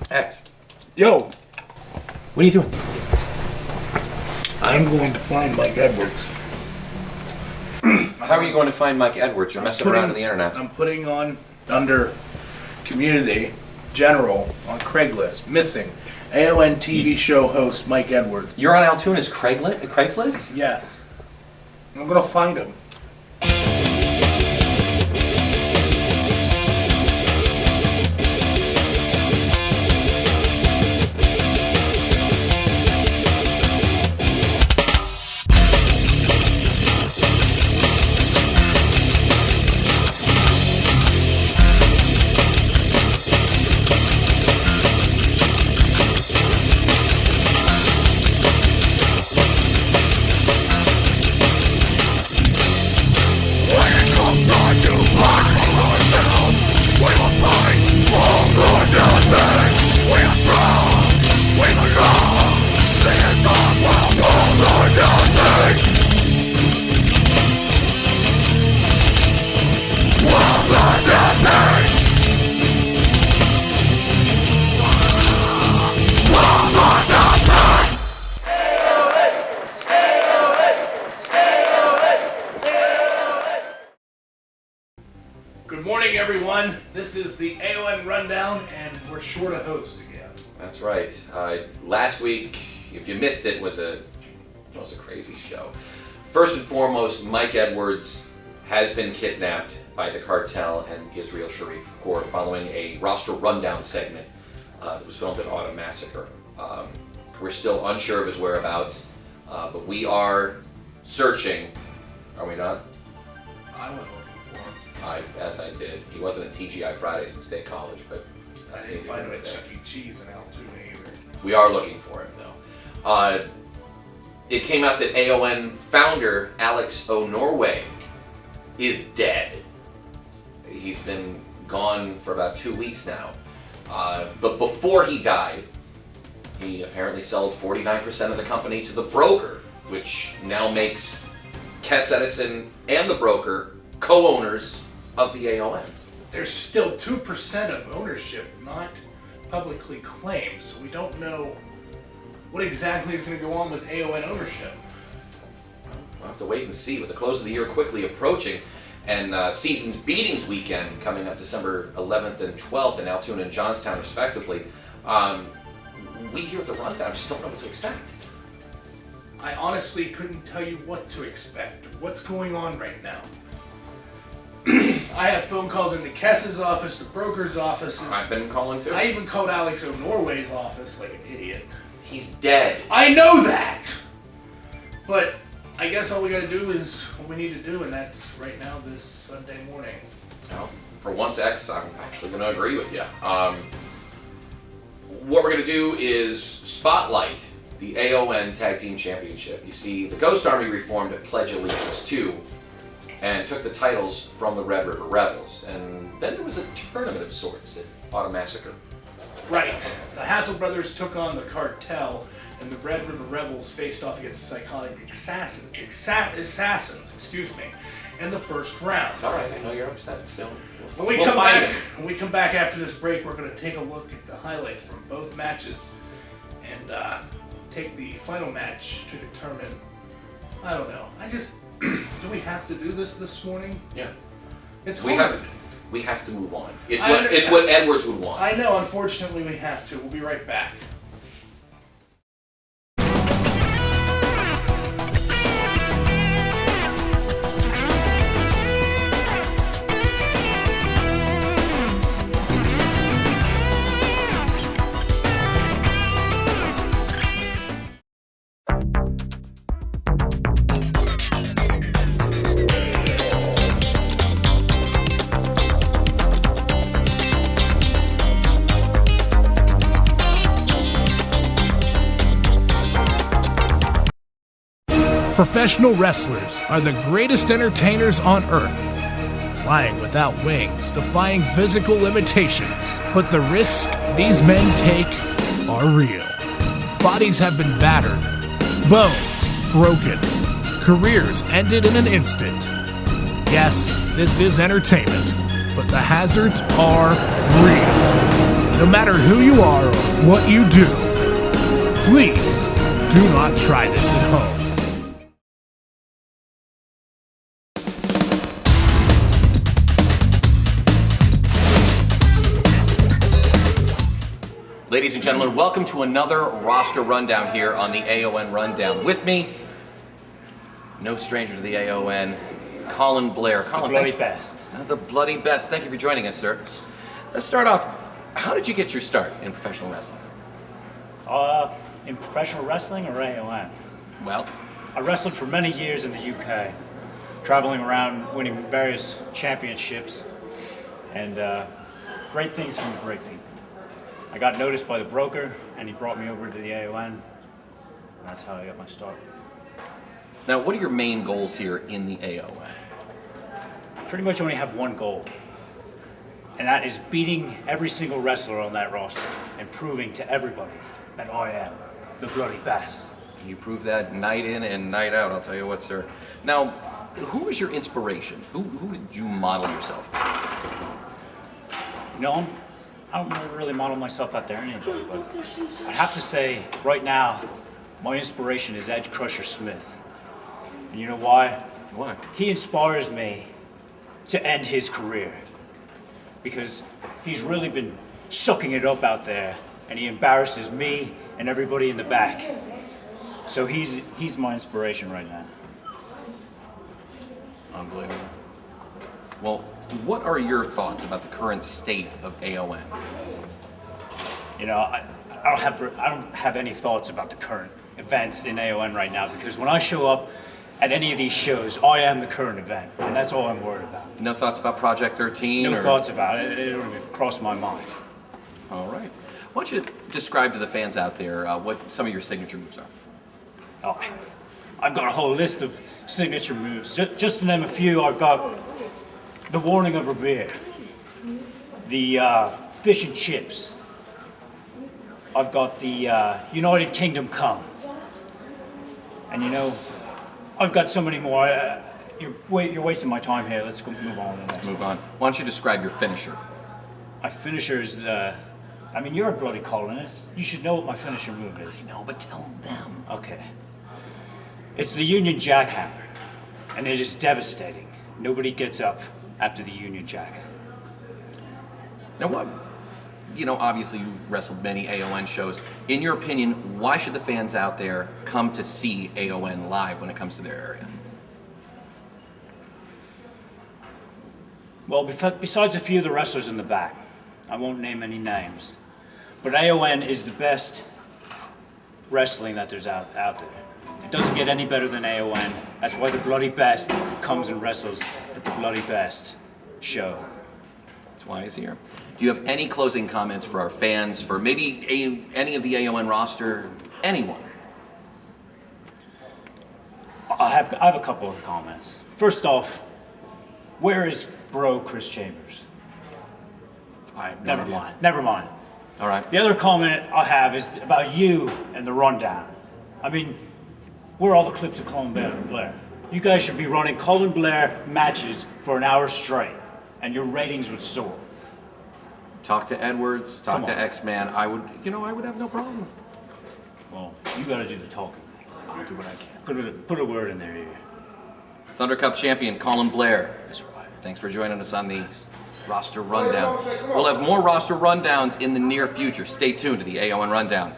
X. Yo, What are you doing? I'm going to find Mike Edwards. How are you going to find Mike Edwards? You're messing around on the internet. I'm putting on under community general on Craigslist missing AON TV show host Mike Edwards. You're on Altoona's Craigslist? Yes. I'm gonna find him. Good morning, everyone. This is the AON RunDown, and we're short a host again. That's right. Last week, if you missed it, was a crazy show. First and foremost, Mike Edwards has been kidnapped by the cartel and Israel Sharif Court following a roster rundown segment that was filmed at Autumn Massacre. We're still unsure of his whereabouts, but we are searching. Are we not? I went looking for him. As I did. He wasn't at TGI Fridays in State College, but I didn't find him at Chuck E. Cheese in Altoona either. We are looking for him, though. It came out that AON founder Alex O'Norway is dead. He's been gone for about 2 weeks now. But before he died, he apparently sold 49% of the company to the broker, which now makes Kes Edison and the broker co-owners of the AON. There's still 2% of ownership not publicly claimed, so we don't know what exactly is going to go on with AON ownership. We'll have to wait and see. With the close of the year quickly approaching and Seasons Beatings weekend coming up December 11th and 12th in Altoona and Johnstown respectively, we here at the Rundown just don't know what to expect. I honestly couldn't tell you what to expect. What's going on right now? I have phone calls into Kess's office, the broker's office. I've been calling too. I even called Alex O'Norway's office like an idiot. He's dead. I know that! But I guess all we gotta do is what we need to do, and that's right now this Sunday morning. Well, for once, X, I'm actually going to agree with you. What we're going to do is spotlight the AON Tag Team Championship. You see, the Ghost Army reformed at Pledge Allegiance 2 and took the titles from the Red River Rebels. And then there was a tournament of sorts at Autumn Massacre. Right. The Hassel brothers took on the cartel, and the Red River Rebels faced off against the Psychotic Assassins, in the first round. It's all right. I know you're upset still. When we come back after this break, we're going to take a look at the highlights from both matches and take the final match to determine. I don't know. Do we have to do this morning? Yeah. It's hard. We have to move on. It's what Edwards would want. I know. Unfortunately, we have to. We'll be right back. Professional wrestlers are the greatest entertainers on earth, flying without wings, defying physical limitations. But the risks these men take are real. Bodies have been battered, bones broken, careers ended in an instant. Yes, this is entertainment, but the hazards are real. No matter who you are or what you do, please do not try this at home. Ladies and gentlemen, welcome to another roster rundown here on the AON Rundown. With me, no stranger to the AON, Colin Blair. Colin, the bloody best. The bloody best. Thank you for joining us, sir. Let's start off. How did you get your start in professional wrestling? In professional wrestling or AON? Well, I wrestled for many years in the UK, traveling around winning various championships, and great things from great people. I got noticed by the broker, and he brought me over to the AON, and that's how I got my start. now what are your main goals here in the AON? Pretty much only have one goal, and that is beating every single wrestler on that roster and proving to everybody that I am the bloody best. You prove that night in and night out, I'll tell you what, sir. Now, who was your inspiration? Who did you model yourself after? You know, I don't really model myself out there anybody, but I have to say, right now, my inspiration is Edge Crusher Smith. And you know why? Why? He inspires me to end his career. Because he's really been sucking it up out there, and he embarrasses me and everybody in the back. So he's my inspiration right now. Unbelievable. Well, what are your thoughts about the current state of AON? You know, I don't have any thoughts about the current events in AON right now, because when I show up at any of these shows, I am the current event, and that's all I'm worried about. No thoughts about Project 13? No thoughts about it. It don't even cross my mind. All right. Why don't you describe to the fans out there what some of your signature moves are? Oh, I've got a whole list of signature moves. Just to name a few, I've got the Warning of Revere, the Fish and Chips. I've got the United Kingdom Come. And you know, I've got so many more. You're wasting my time here. Let's move on. Let's move on. Why don't you describe your finisher? My finisher is, I mean, you're a bloody colonist. You should know what my finisher move is. No, but tell them. Okay. It's the Union Jackhammer, and it is devastating. Nobody gets up after the Union Jackhammer. Now what? You know, obviously you wrestled many AON shows. In your opinion, why should the fans out there come to see AON live when it comes to their area? Well, besides a few of the wrestlers in the back, I won't name any names, but AON is the best wrestling that there's out there. It doesn't get any better than AON. That's why the bloody best comes and wrestles at the bloody best show. That's why he's here. Do you have any closing comments for our fans, for maybe any of the AON roster, anyone? I have a couple of comments. First off, where is bro Chris Chambers? I have no idea. Never mind. All right. The other comment I have is about you and the rundown. I mean, where are all the clips of Colin Blair? You guys should be running Colin Blair matches for an hour straight, and your ratings would soar. Talk to Edwards, talk Come to on. X-Man. I would have no problem. Well, you gotta do the talking. I'll do what I can. Put a word in their ear. Thunder Cup champion Colin Blair. That's right. Thanks for joining us on the roster rundown. We'll have more roster rundowns in the near future. Stay tuned to the AON Rundown.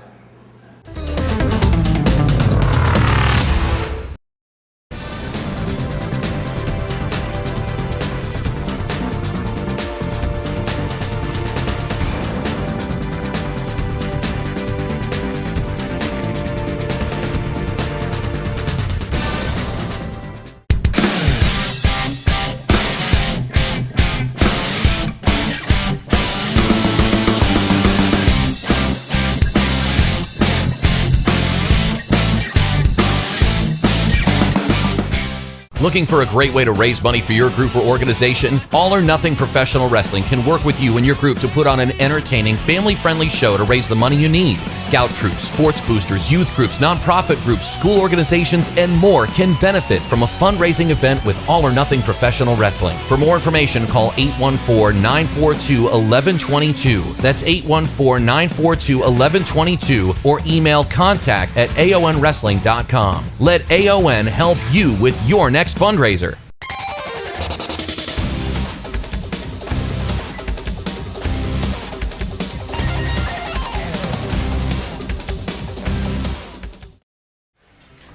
Looking for a great way to raise money for your group or organization? All or Nothing Professional Wrestling can work with you and your group to put on an entertaining, family-friendly show to raise the money you need. Scout troops, sports boosters, youth groups, nonprofit groups, school organizations, and more can benefit from a fundraising event with All or Nothing Professional Wrestling. For more information, call 814-942-1122. That's 814-942-1122 or email contact@aonwrestling.com. Let AON help you with your next fundraiser.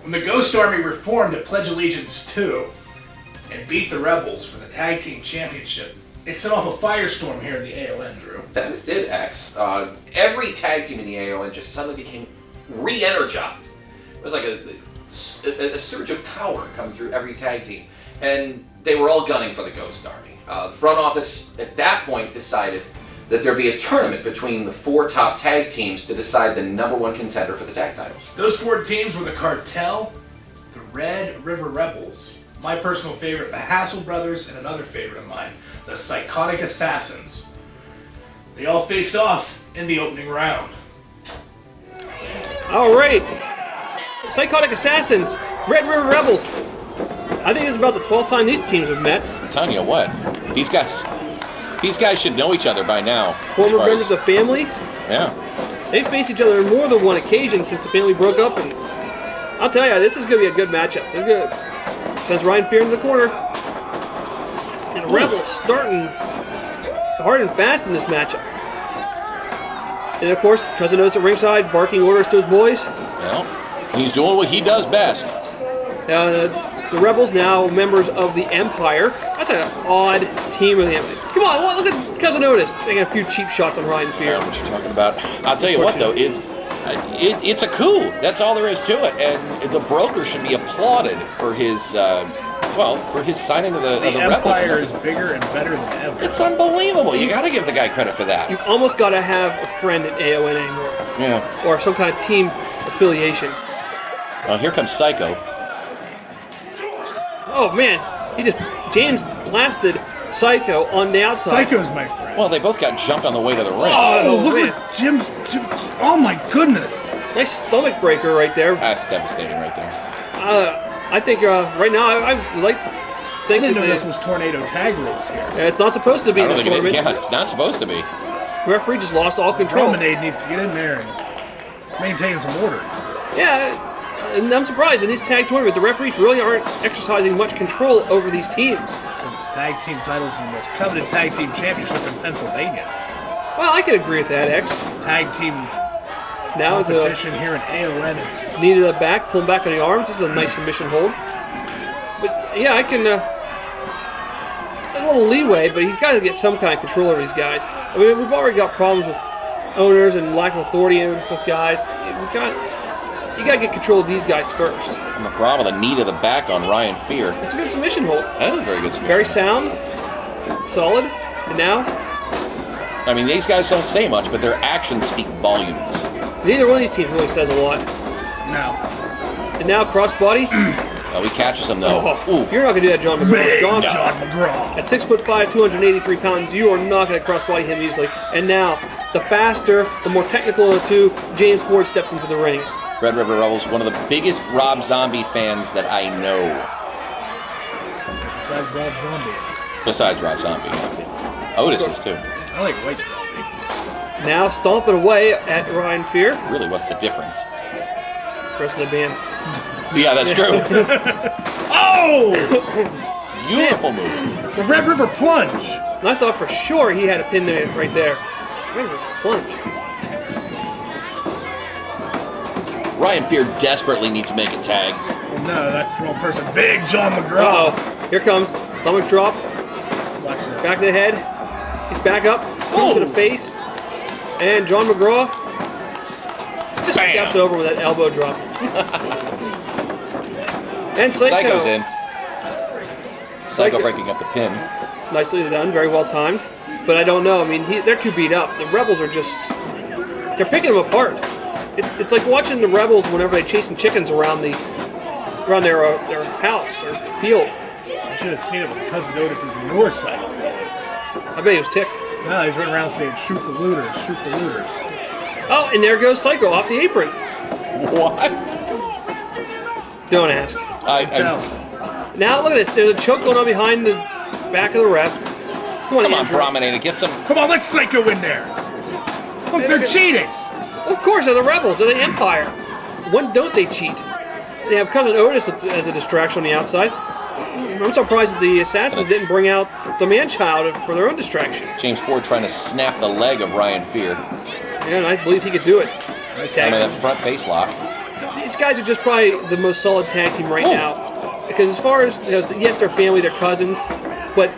When the Ghost Army reformed to pledge allegiance to and beat the Rebels for the Tag Team Championship, it set off a firestorm here in the AON, Drew. That it did, X. Every tag team in the AON just suddenly became re-energized. It was like a surge of power coming through every tag team. And they were all gunning for the Ghost Army. The front office at that point decided that there'd be a tournament between the 4 top tag teams to decide the #1 contender for the tag titles. Those 4 teams were the Cartel, the Red River Rebels, my personal favorite, the Hassel Brothers, and another favorite of mine, the Psychotic Assassins. They all faced off in the opening round. All right. Psychotic Assassins, Red River Rebels. I think this is about the 12th time these teams have met. I'm telling you what, these guys should know each other by now. Former members of family. Yeah. They've faced each other on more than one occasion since the family broke up, and I'll tell you, this is going to be a good matchup. It's good. Sends Ryan Fear in the corner. And the Rebels starting hard and fast in this matchup. And of course, Cousin Otis at ringside, barking orders to his boys. Well, he's doing what he does best. The Rebels now members of the Empire. That's an odd team of the Empire. Come on, look at Cousin Otis taking a few cheap shots on Ryan Fear. What you're talking about. I'll tell you what, though, it's a coup. That's all there is to it. And the broker should be applauded for his signing of the Rebels. The Empire is bigger and better than ever. It's unbelievable. You got to give the guy credit for that. You've almost got to have a friend at AON anymore. Yeah. Or some kind of team affiliation. Here comes Psycho. Oh man, James blasted Psycho on the outside. Psycho's my friend. Well, they both got jumped on the way to the ring. Oh, look man. at Jim's. Oh my goodness. Nice stomach breaker right there. That's devastating right there. I think right now I like to I think didn't that know this was Tornado Tag Rules here. it's not supposed to be I in don't this think it is. tournament. Yeah, it's not supposed to be. Referee just lost all control. Promenade needs to get in there and maintain some order. Yeah, and I'm surprised in these tag tournaments the referees really aren't exercising much control over these teams. It's because the tag team titles in the most coveted tag team championship in Pennsylvania. Well, I can agree with that, X. Tag team Now the competition here in AON is knee to the back, pulling back on the arms. This is a nice submission hold. But yeah, I can a little leeway, but he's got to get some kind of control over these guys. I mean, we've already got problems with owners and lack of authority with guys. You got to get control of these guys first. McGraw with a knee to the back on Ryan Fear. It's a good submission hold. That is a very good submission. Very sound, solid, and now I mean, these guys don't say much, but their actions speak volumes. neither one of these teams really says a lot. now. And now crossbody. He catches him though. Oh, Ooh. you're not going to do that, John McGraw. Big John McGraw. At 6'5", 283 pounds, you are not going to crossbody him easily. And now, the faster, the more technical of the two, James Ford steps into the ring. Red River Rebels, one of the biggest Rob Zombie fans that I know. Besides Rob Zombie. Besides Rob Zombie. Otis is too. I like White Zombie. Now stomping away at Ryan Fear. Really, what's the difference? Rest of the band. Yeah, that's true. Oh! Beautiful move. The Red River Plunge. And I thought for sure he had a pin there, right there. Red River Plunge. Ryan Fear desperately needs to make a tag. Oh, no, that's the wrong person. Big John McGraw. Uh-oh. Here comes. Stomach drop. Watch this. Back to the head. He's back up. Boom to the face. And John McGraw just Bam. steps over with that elbow drop. And Psycho's in. Psycho breaking up the pin. Nicely done. Very well timed. But I don't know. I mean, they're too beat up. The Rebels are just... They're picking them apart. It's like watching the Rebels whenever they're chasing chickens around the around their house or field. I should have seen it with Cousin Otis's manure cycle. I bet he was ticked. No, he's running around saying, shoot the looters, shoot the looters. Oh, and there goes Psycho off the apron. What? Don't ask. Now look at this. There's a choke going on behind the back of the ref. Come on, Andrew. Brominator, get some. Come on, let Psycho in there. Look, they're cheating. Of course, they're the Rebels. They're the Empire. When don't they cheat? They have Cousin Otis as a distraction on the outside. I'm surprised that the Assassins didn't bring out the Man-Child for their own distraction. James Ford trying to snap the leg of Ryan Fear. Yeah, and I believe he could do it. That front face lock. These guys are just probably the most solid tag team right now. Because as far as, yes, they're family, they're cousins, but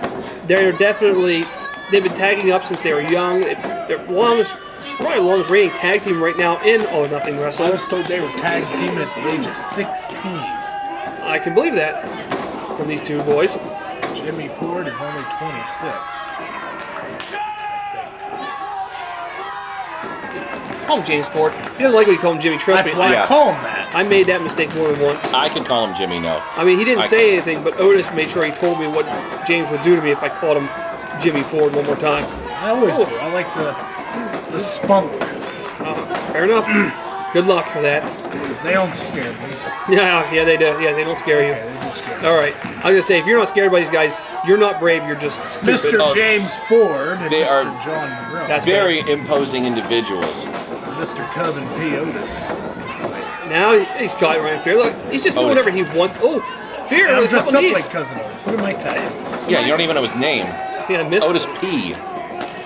they're definitely, they've been tagging up since they were young. They're probably the longest reigning tag team right now in All or Nothing Wrestling. I was told they were tag teaming at the age of 16. I can believe that from these two boys. Jimmy Ford is only 26. Call him James Ford. He doesn't like when you call him Jimmy. Trust That's me. why I call him that. I made that mistake more than once. I can call him Jimmy, no. I mean, he didn't say anything, but Otis made sure he told me what James would do to me if I called him Jimmy Ford one more time. I always do. I like the spunk. Fair enough. Good luck for that. They don't scare me. Yeah, they do. Yeah, they don't scare you. Okay, they do scare me. All right. I was going to say, if you're not scared by these guys, you're not brave, you're just stupid. Mr. James Ford and They Mr. are- John Monroe. That's Very imposing individuals. Mr. Cousin P. Otis. Now he's got Ryan Fear. Look, he's just doing Otis. whatever he wants. Oh, Fear I'm with a dressed couple up knees. like Cousin Otis. Look at my tattoos. Yeah, you don't even know his name. Yeah, missed. Otis P.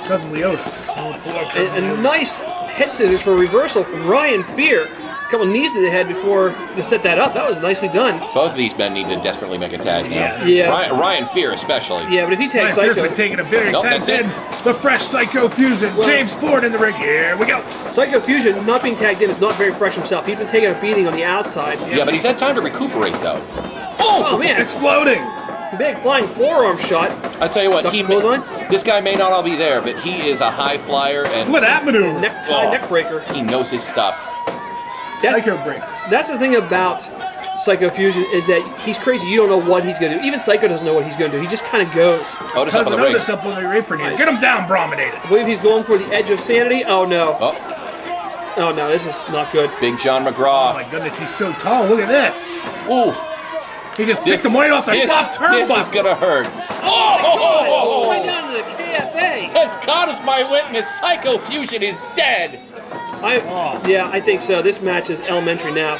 Cousin Lee Otis. Oh, poor Cousin A Lee Otis. nice head scissors for a reversal from Ryan Fear. A couple knees to the head before to set that up. That was nicely done. Both of these men need to desperately make a tag now. Yeah. Ryan Fear especially. Yeah, but if he Ryan tags Fear's Psycho, been taking a big Nope, tags that's in. The fresh Psycho Fusion. Well- James Ford in the ring. Here we go. Psycho Fusion not being tagged in is not very fresh himself. He's been taking a beating on the outside. Yeah, but he's had time to recuperate though. Oh man, Exploding. big flying forearm shot. I tell you what, Ducks clothesline? this guy may not all be there, but he is a high flyer and Look at that maneuver. Neck tie, neck breaker. he knows his stuff. That's, Psycho breaker. that's the thing about Psycho Fusion is that he's crazy. You don't know what he's going to do. Even Psycho doesn't know what he's going to do. He just kind of goes. Otis up on Cousin the ring. Otis up on the apron here. Get him down, Brominator. I believe he's going for the edge of sanity. Oh no. Oh no, this is not good. Big John Oh McGraw. my goodness, he's so tall. Look at this. Ooh, He just picked him right off the top this is turnbuckle. gonna hurt. Right Oh! down to the KFA. As God is my witness, Psycho Fusion is dead. Yeah, I think so. This match is elementary now.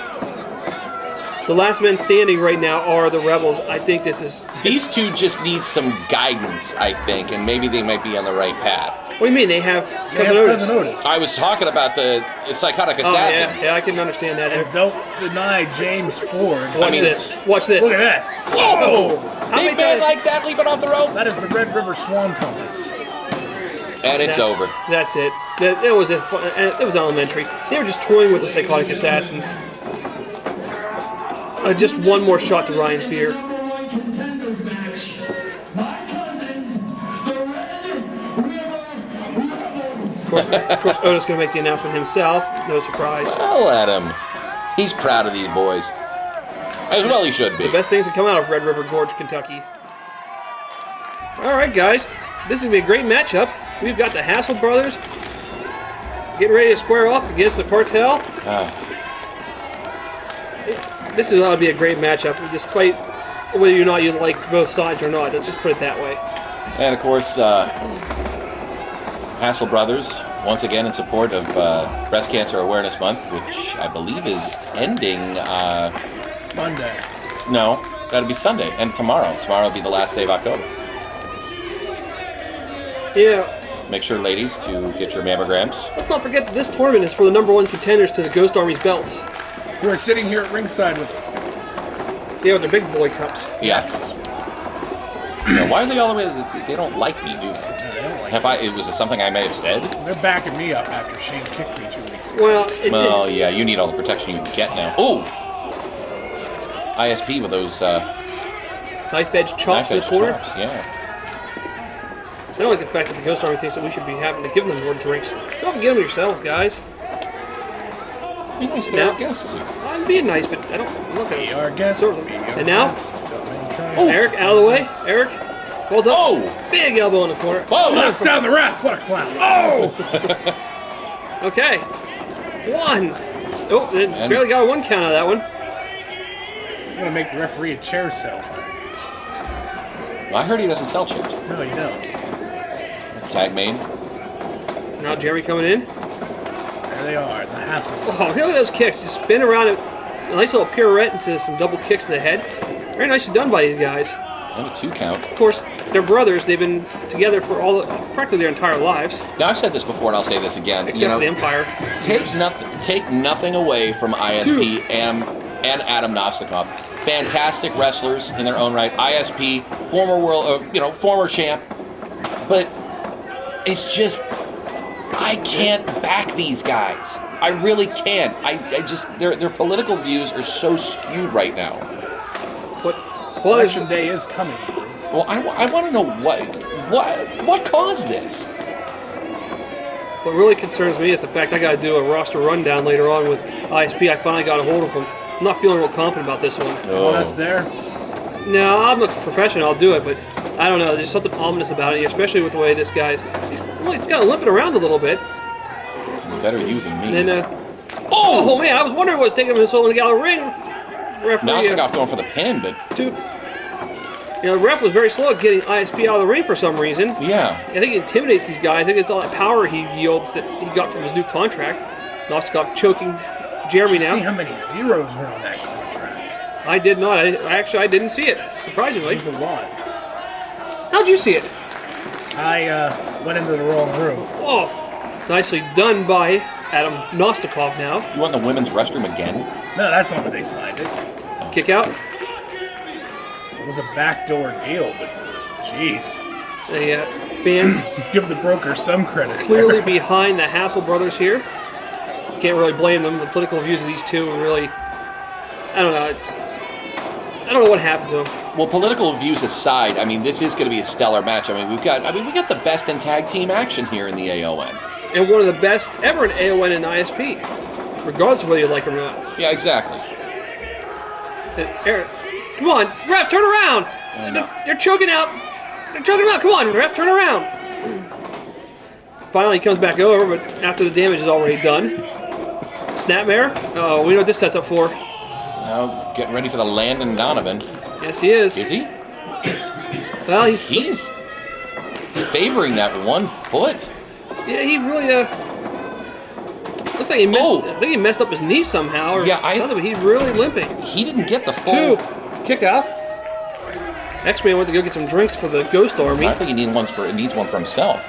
The last men standing right now are the Rebels. I think this is... These two just need some guidance, I think, and maybe they might be on the right path. What do you mean? They have They Cousin have Otis. Cousin Otis. I was talking about the psychotic Oh, assassins. yeah, I can understand that. And don't deny James Ford. Watch mean, this. Watch this. Look at this. Whoa! How Big many man times- like that leaping off the rope, That is the Red River Swanton. and it's over. That's it. It was elementary. They were just toying with the psychotic assassins. Just one more shot to Ryan Fear. Of course, Otis going to make the announcement himself. No surprise. I'll let him. He's proud of these boys. As well he should be. The best things that come out of Red River Gorge, Kentucky. All right, guys. This is going to be a great matchup. We've got the Hassel brothers getting ready to square off against the Cartel. This is ought to be a great matchup, despite whether or not you like both sides or not. Let's just put it that way. And of course, Hassel Brothers, once again in support of Breast Cancer Awareness Month, which I believe is ending... Monday. No, that'll be Sunday, and tomorrow. Tomorrow will be the last day of October. Yeah. Make sure, ladies, to get your mammograms. Let's not forget that this tournament is for the #1 contenders to the Ghost Army's belts. Who are sitting here at ringside with us. Yeah, with their big boy cups. Yeah. Now, why are they all the way? They don't like me, do they? No, they don't like Have I? Was it something I may have said? They're backing me up after Shane kicked me 2 weeks ago. Well, Well, yeah. You need all the protection you can get now. Ooh. ISP with those knife-edge chops in the knife-edge corner. chops. Yeah. I don't like the fact that the Ghost Army thinks that we should be having to give them more drinks. Go and get them yourselves, guys. Be nice to Now- our guests here. I being nice, but I don't look at Be our guest. Sort of. Be our And now? guest. Don't make try. Eric, out of the way. Eric, hold up. Oh! Big elbow in the corner. Whoa! Knocks down the ref. What a clown. Oh! Okay. 1. Oh, they And- barely got a 1 count out of that one. I'm going to make the referee a chair salesman. I heard he doesn't sell chairs. No, you don't. Tag made. Now Jeremy coming in. There they are, the hassle. Oh, look at those kicks. Just spin around it. A nice little pirouette into some double kicks to the head. Very nicely done by these guys. And a 2 count. Of course, they're brothers. They've been together for practically their entire lives, Now, I've said this before, and I'll say this again. except for the Empire. Take nothing away from ISP and Adam Nostikov. Fantastic wrestlers in their own right. ISP, former champ, but it's just I can't back these guys. I really can't. I just their political views are so skewed right now. Election day is coming. Well, I want to know what caused this. What really concerns me is the fact I got to do a roster rundown later on with ISP. I finally got a hold of them. I'm not feeling real confident about this one. Want us there? No, I'm a professional. I'll do it, but I don't know. There's something ominous about it, especially with the way this guy's he's kind of limping around a little bit. Better you than me. And then, oh man, I was wondering what was taking him this whole into the ring. Referee, Nostikov going for the pin, but the ref was very slow at getting ISP out of the ring for some reason. yeah. I think he intimidates these guys. I think it's all that power he yields that he got from his new contract. Nostikov choking Jeremy Did you see now. how many zeros were on that contract? I did not. I didn't see it, surprisingly. There's a lot. How'd you see it? I went into the wrong room. Oh, nicely done by Adam Nostikov now. You want the women's restroom again? No, that's not what they signed it. Kick out. It was a backdoor deal, but jeez. The fans Give the broker some credit. clearly behind the Hassel brothers here. Can't really blame them. The political views of these two are really, I don't know. I don't know what happened to them. Well, political views aside, I mean, this is going to be a stellar match. I mean, we got the best in tag team action here in the AON. And one of the best ever in AON and ISP, regardless of whether you like them or not. Yeah, exactly. And Eric, come on, ref, turn around! No. They're choking out. They're choking him out. Come on, ref, turn around. Finally, he comes back over, but after the damage is already done. Snapmare. Oh, we know what this sets up for. Now getting ready for the Landon Donovan. Yes, he is. Is he? Well, He's favoring that 1 foot. yeah, he really looks like he messed. Oh. I think he messed up his knee somehow, or Yeah, something. But he's really limping. He didn't get the full. 2, kick out. X-Man went to go get some drinks for the Ghost Army. I think he needs one for himself.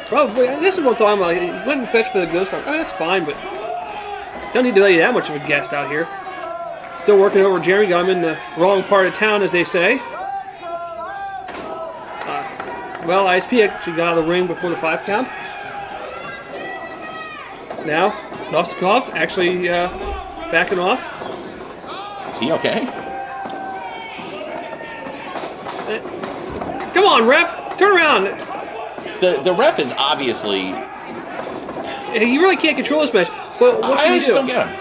Probably. This is what I'm talking about. He went and fetched for the Ghost Army. I mean, that's fine, but don't need to let you that much of a guest out here. Still working over Jeremy. Got him in the wrong part of town, as they say. Well, ISP actually got out of the ring before the 5 count. Now, Nostikov actually backing off. Is he okay? Come on, ref! Turn around! The ref is obviously. He really can't control this match. But what can I you just do? don't get him.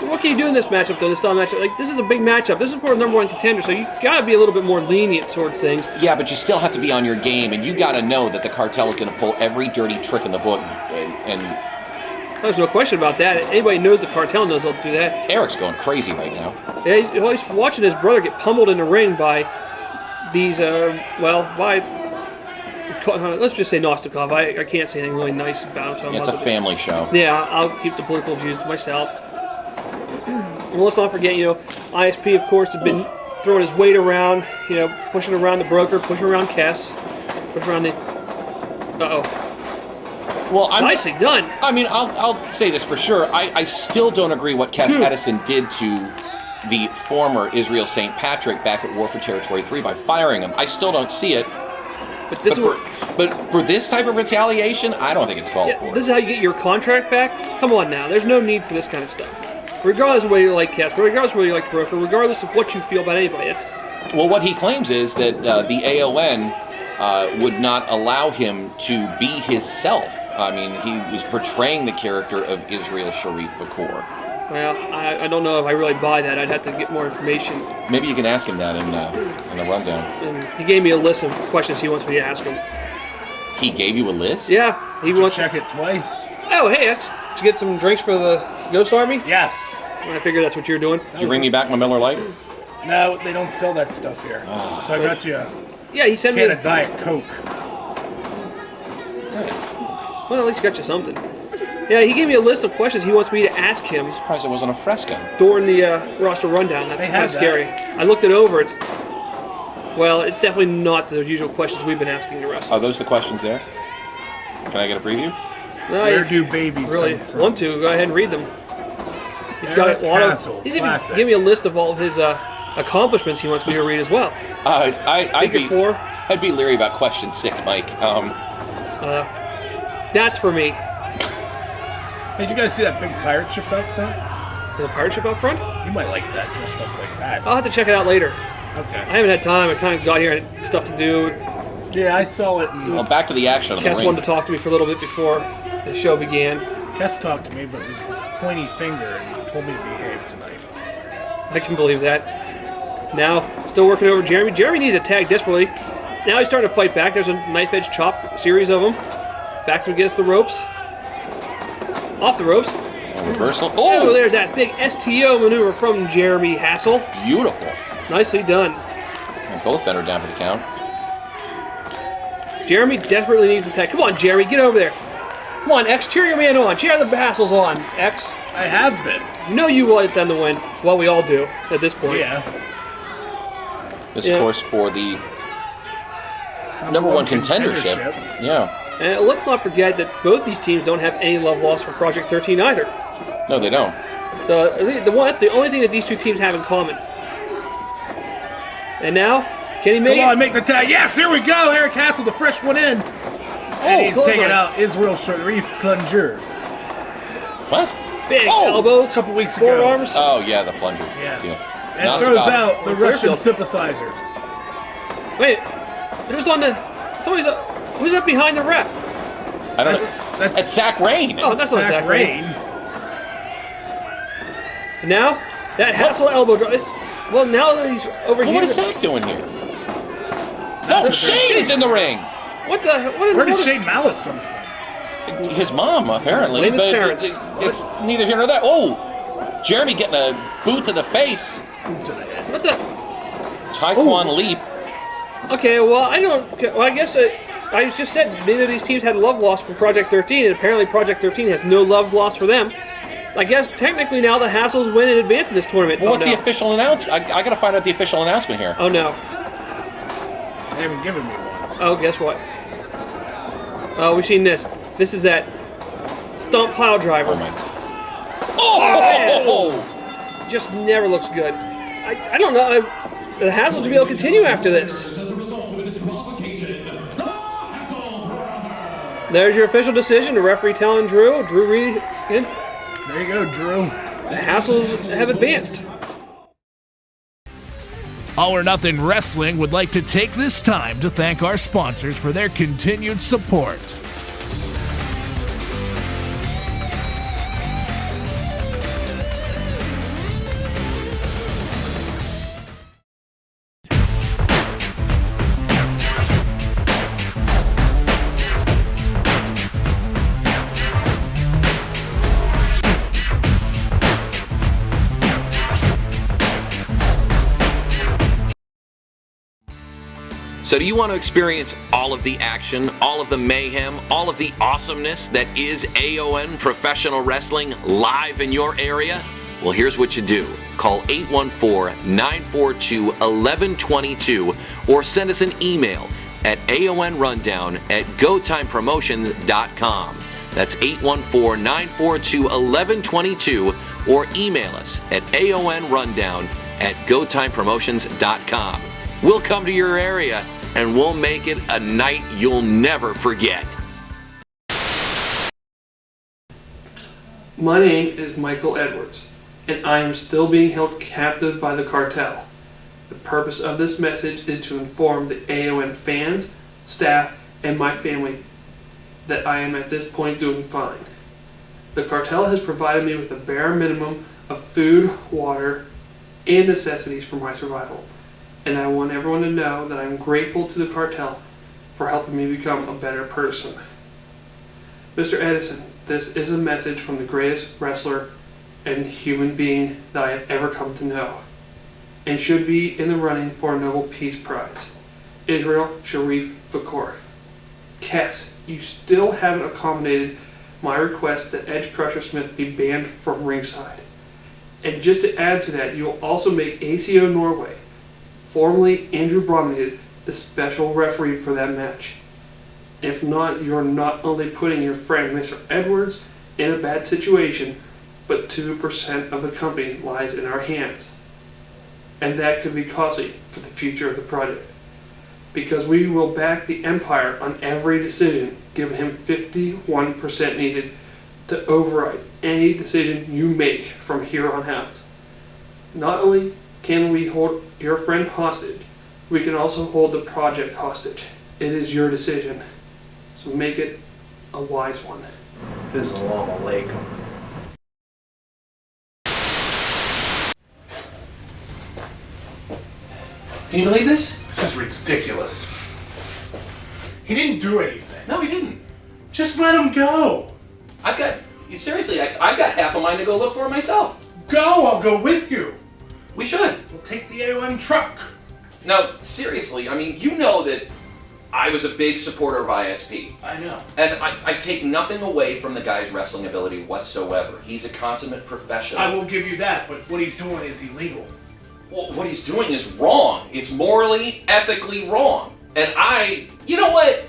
What can you do in this matchup, though? This style matchup, like this is a big matchup. This is for a #1 contender, so you gotta be a little bit more lenient towards things. Yeah, but you still have to be on your game, and you got to know that the cartel is going to pull every dirty trick in the book. And There's no question about that. Anybody knows the cartel knows they'll do that. Eric's going crazy right now. Yeah, he's watching his brother get pummeled in the ring by these, let's just say Nostikov. I can't say anything really nice about him. So It's a family show. Yeah, I'll keep the political views to myself. And let's not forget, ISP, of course, has been throwing his weight around, pushing around the broker, pushing around Kess, pushing around the... Uh-oh. Well, Nicely done. I mean, I'll say this for sure. I still don't agree what Kess Edison did to the former Israel St. Patrick back at War for Territory 3 by firing him. I still don't see it. But this But for this type of retaliation, I don't think it's called for. this is how you get your contract back? Come on now. There's no need for this kind of stuff. Regardless of whether you like Kess, regardless of whether you like the broker, regardless of what you feel about anybody. Well, what he claims is that the AON would not allow him to be himself. I mean, he was portraying the character of Israel Sharif Fakor. Well, I don't know if I really buy that. I'd have to get more information. Maybe you can ask him that in the rundown. And he gave me a list of questions he wants me to ask him. He gave you a list? Yeah, he wants. Check it twice. Oh, hey, X, did you get some drinks for the Ghost Army? Yes. I figured that's what you're doing. Did you bring me back my Miller Lite? No, they don't sell that stuff here. So I got you a Yeah, he sent me. can of Diet Coke. Well, at least got you something. Yeah, he gave me a list of questions he wants me to ask him I'm surprised it wasn't a Fresca. during the roster rundown. That's They kind of have that. scary. I looked it over. It's definitely not the usual questions we've been asking the wrestlers. Are those the questions there? Can I get a preview? No, Where if do babies you really come from? want to, go ahead and read them. He's got Eric a lot Castle, of. He's even classic. give me a list of all of his accomplishments he wants me to read as well. I'd Figure four. I'd be leery about question 6, Mike. That's for me. Hey, did you guys see that big pirate ship out front? There's a pirate ship out front. You might like that dressed up like that. I'll have to check it out later. I Okay. haven't had time. I kind of got here and had stuff to do. Yeah, I saw it. And Well, back to the action of the Cass ring. wanted to talk to me for a little bit before the show began. Cass talked to me, but with his pointy finger and told me to behave tonight. I can believe that. Now, still working over Jeremy. Jeremy needs a tag desperately. Now he's starting to fight back. There's a knife edge chop series of them. Backs him against the ropes. Off the ropes. A reversal. Oh, Oh, there's that big STO maneuver from Jeremy Hassel. beautiful. Nicely done. And both better down for the count. Jeremy desperately needs a tag. Come on, Jeremy, get over there. Come on, X, cheer your man on. Cheer the Hassels on, X. I have been. You know you want them to win. Well, we all do at this point. Yeah. This, Yeah. of course, for the number one contendership. Yeah. And let's not forget that both these teams don't have any love lost for Project 13 either. No, they don't. So that's the only thing that these two teams have in common. And now, can he make Come it? on, make the tag. Yes, here we go. Eric Castle, the fresh one in. And he's clothesline. taking out Israel Sharif Plunger. What? Big Oh, elbows, a couple weeks ago. forearms. Oh, yeah, the plunger. Yes. Yeah. And Nostikov. throws out the Russian Clearfield. sympathizer. Wait, who's on the? Who's up behind the ref? I don't That's- know. that's- That's Zach Rain. Oh, that's not Zach Zach Rain. And now that Hassel elbow drop. Well, now that he's over Well, here. what is Zach doing here? No, Shane is in the ring. What the? Where did Shane Malice come from? His mom, apparently. Blame his but parents. it's neither here nor there. Oh, Jeremy getting a boot to the face. Boot to the head. What the? Taekwon leap. Okay, well, I don't. Well, I guess I just said neither of these teams had love lost from Project 13, and apparently Project 13 has no love lost for them. I guess technically now the Hassels win and advance in this tournament. Well, what's no. the official announcement? I got to find out the official announcement here. Oh no. They haven't given me one. Oh, guess what? Oh, we've seen this. This is that stomp pile driver. Oh my! Oh! Just never looks good. I don't know. The Hassels to be able to continue after this. There's your official decision. The referee telling Drew Reed, and There you go, Drew. the Hassels have advanced. All or Nothing Wrestling would like to take this time to thank our sponsors for their continued support. So do you want to experience all of the action, all of the mayhem, all of the awesomeness that is AON Professional Wrestling live in your area? Well, here's what you do. Call 814-942-1122 or send us an email at aonrundown@gotimepromotions.com. That's 814-942-1122 or email us at aonrundown@gotimepromotions.com. We'll come to your area and we'll make it a night you'll never forget. My name is Michael Edwards, and I am still being held captive by the cartel. The purpose of this message is to inform the AON fans, staff, and my family that I am at this point doing fine. The cartel has provided me with a bare minimum of food, water, and necessities for my survival. And I want everyone to know that I'm grateful to the cartel for helping me become a better person. Mr. Edison, this is a message from the greatest wrestler and human being that I have ever come to know, and should be in the running for a Nobel Peace Prize. Israel Sharif Fakor. Kess, you still haven't accommodated my request that Edge Crusher Smith be banned from ringside. And just to add to that, you will also make ACO Norway, formerly Andrew Bromley, the special referee for that match. If not, you're not only putting your friend Mr. Edwards in a bad situation, but 2% of the company lies in our hands. And that could be costly for the future of the project. Because we will back the Empire on every decision, giving him 51% needed to override any decision you make from here on out. Not only can we hold your friend hostage, we can also hold the project hostage. It is your decision, so make it a wise one. Assalamu alaikum. Can you believe this? This is ridiculous. He didn't do anything. No, he didn't. Just let him go. Seriously, X, I've got half a mind to go look for him myself. Go, I'll go with you. We should. We'll take the AON truck. Now, seriously, I mean, you know that I was a big supporter of ISP. I know. And I take nothing away from the guy's wrestling ability whatsoever. He's a consummate professional. I will give you that, but what he's doing is illegal. Well, what he's doing is wrong. It's morally, ethically wrong. And you know what?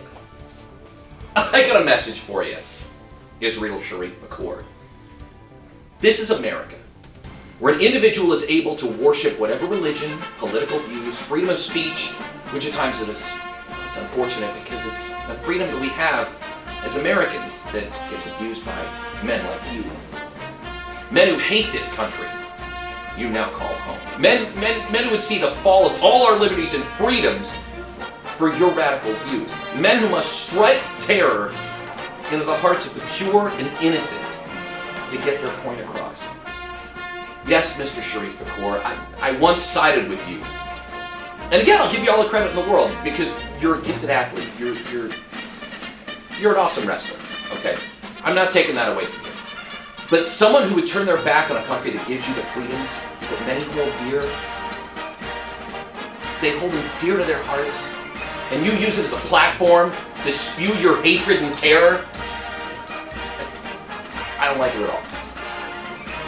I got a message for you, Israel Sharif Fakor. This is America, where an individual is able to worship whatever religion, political views, freedom of speech, which at times it's unfortunate because it's the freedom that we have as Americans that gets abused by men like you. Men who hate this country, you now call home. Men who would see the fall of all our liberties and freedoms for your radical views. Men who must strike terror into the hearts of the pure and innocent to get their point across. Yes, Mr. Sharif Fakor, I once sided with you. And again, I'll give you all the credit in the world because you're a gifted athlete. You're an awesome wrestler, okay? I'm not taking that away from you. But someone who would turn their back on a country that gives you the freedoms that many hold dear, they hold them dear to their hearts, and you use it as a platform to spew your hatred and terror, I don't like it at all.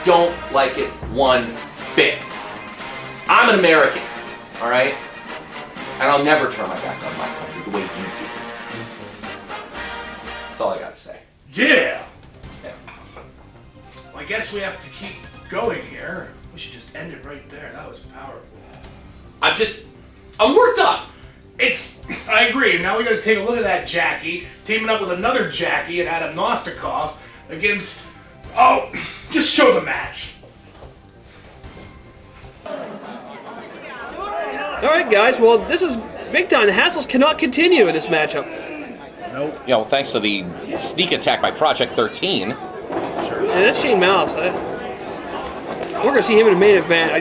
Don't like it one bit. I'm an American, all right? And I'll never turn my back on my country the way you do. That's all I gotta say. Yeah. Yeah. Well, I guess we have to keep going here. We should just end it right there. That was powerful. I'm worked up. I agree. Now we got to take a look at that Jackie, teaming up with another Jackie and Adam Nostikov against, just show the match. Alright guys, well this is big time. The hassles cannot continue in this matchup. Nope. Yeah, well, thanks to the sneak attack by Project 13. Yeah, that's Shane Mouse. We're going to see him in the main event.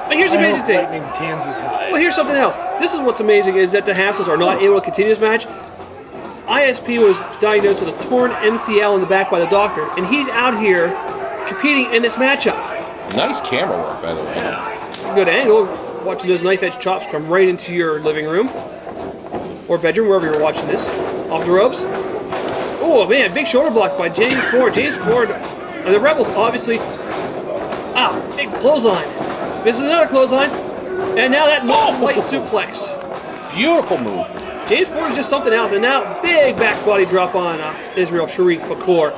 But here's the amazing thing. Lightning Kansas High. Well, here's something else. This is what's amazing is that the Hassles are not able to continue this match. ISP was diagnosed with a torn MCL in the back by the doctor, and he's out here competing in this matchup. Nice camera work, by the way. Good angle, watching those knife edge chops come right into your living room or bedroom, wherever you're watching this. Off the ropes. Oh man, big shoulder block by James Ford. James Ford, and the Rebels obviously. Big clothesline. This is another clothesline, and now that white suplex. Beautiful move. James Ford is just something else, and now big back body drop on Israel Sharif Fakor.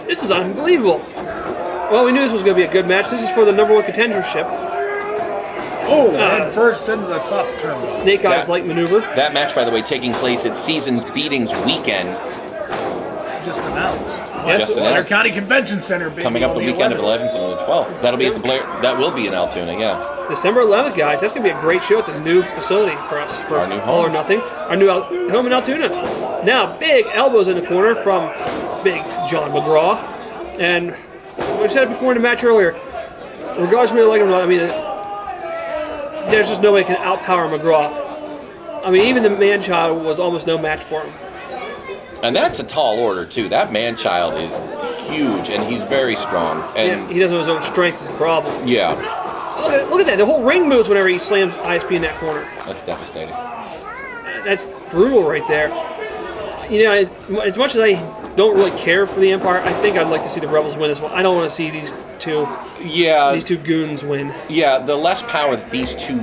This is unbelievable. Well, we knew this was going to be a good match. This is for the #1 contendership. Head first into the top terminal. Snake Eyes like maneuver. That match, by the way, taking place at Seasons Beatings Weekend. Just announced. Yes. Just Blair announced. County Convention Center, baby. Coming up on the weekend of 11th and the 12th. That'll be at the Blair. That will be in Altoona, yeah. December 11th, guys. That's going to be a great show at the new facility for us. For Our new All home. or Nothing. Our new home in Altoona. Now, big elbows in the corner from big John McGraw. And I said it before in the match earlier. Regardless of whether you like him or not, I mean, there's just nobody can outpower McGraw. I mean, even the man-child was almost no match for him. And that's a tall order, too. That man-child is huge, and he's very strong. And he doesn't know his own strength is the problem. Yeah. Look at that. The whole ring moves whenever he slams ISP in that corner. That's devastating. That's brutal right there. You know, as much as I don't really care for the Empire, I think I'd like to see the Rebels win this one. I don't want to see these two goons win. Yeah, the less power that these two